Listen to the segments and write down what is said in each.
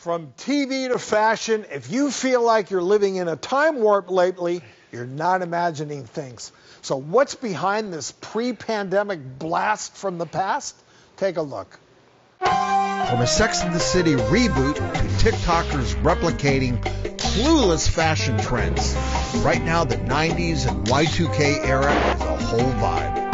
From TV to fashion, if you feel like you're living in a time warp lately, you're not imagining things. So what's behind this pre-pandemic blast from the past? Take a look. From a Sex and the City reboot to TikTokers replicating clueless fashion trends, right now the 90s and Y2K era is a whole vibe.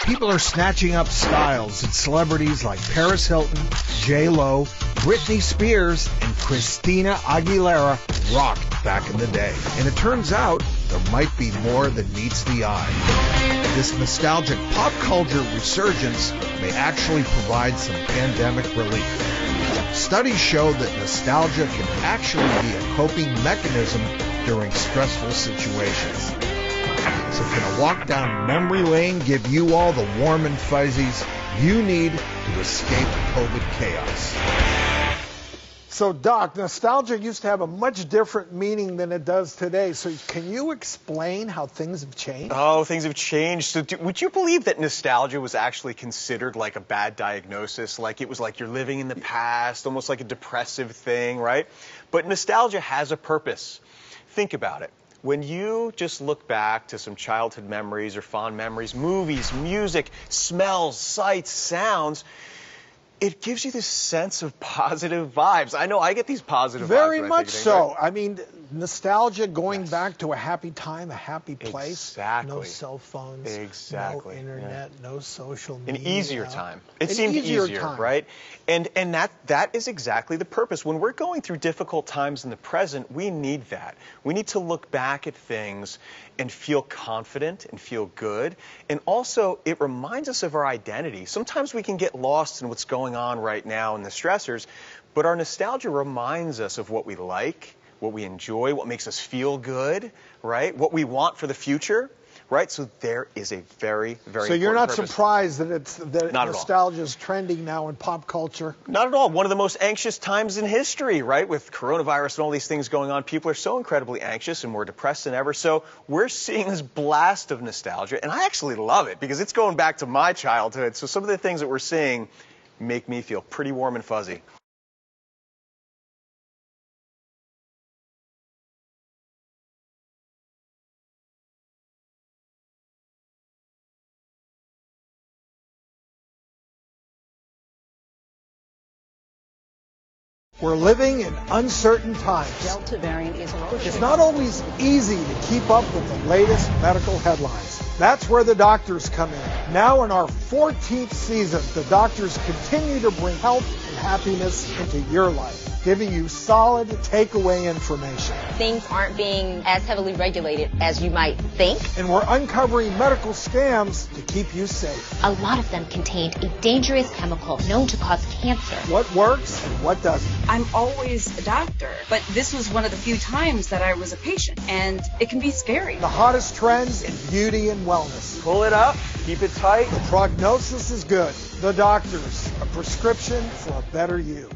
People are snatching up styles that celebrities like Paris Hilton, J-Lo, Britney Spears, and Christina Aguilera rocked back in the day. And it turns out there might be more than meets the eye. This nostalgic pop culture resurgence may actually provide some pandemic relief. Studies show that nostalgia can actually be a coping mechanism during stressful situations. So can a walk down memory lane give you all the warm and fuzzies you need to escape COVID chaos? So, Doc, nostalgia used to have a much different meaning than it does today. So can you explain how things have changed? Oh, things have changed. So would you believe that nostalgia was actually considered like a bad diagnosis? Like it was like you're living in the past, almost like a depressive thing, right? But nostalgia has a purpose. Think about it. When you just look back to some childhood memories or fond memories, movies, music, smells, sights, sounds, it gives you this sense of positive vibes. I know I get these positive vibes. Very much so. I mean, nostalgia, going back to a happy time, a happy place. Exactly. No cell phones. Exactly. No internet. No social media. An easier time. It seemed easier, right? And that is exactly the purpose. When we're going through difficult times in the present, we need that. We need to look back at things and feel confident and feel good. And also, it reminds us of our identity. Sometimes we can get lost in what's going on right now and the stressors, but our nostalgia reminds us of what we like, what we enjoy, what makes us feel good, right? What we want for the future, right? So there is a very, very So you're not purpose. Surprised that nostalgia is trending now in pop culture? Not at all. One of the most anxious times in history, right? With coronavirus and all these things going on, people are so incredibly anxious and more depressed than ever. So we're seeing this blast of nostalgia, and I actually love it because it's going back to my childhood. So some of the things that we're seeing make me feel pretty warm and fuzzy. We're living in uncertain times. Delta variant is It's not always easy to keep up with the latest medical headlines. That's where the doctors come in. Now in our 14th season, the doctors continue to bring health and happiness into your life, giving you solid takeaway information. Things aren't being as heavily regulated as you might think. And we're uncovering medical scams to keep you safe. A lot of them contained a dangerous chemical known to cause cancer. What works and what doesn't. I'm always a doctor, but this was one of the few times that I was a patient, and it can be scary. The hottest trends in beauty and wellness. Pull it up, keep it tight. The prognosis is good. The doctors, a prescription for a better you.